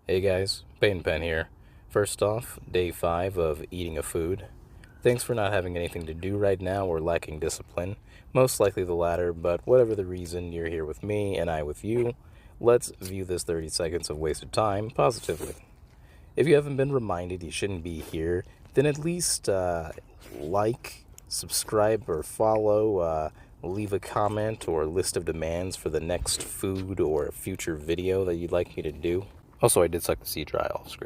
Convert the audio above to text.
Hey guys, Pain Pen here. First off, day 5 of eating a food. Thanks for not having anything to do right now or lacking discipline. Most likely the latter, but whatever the reason, you're here with me and I with you. Let's view this 30 seconds of wasted time positively. If you haven't been reminded you shouldn't be here, then at least like, subscribe, or follow. Leave a comment or list of demands for the next food or future video that you'd like me to do. Also, I did suck the sea dry off screen.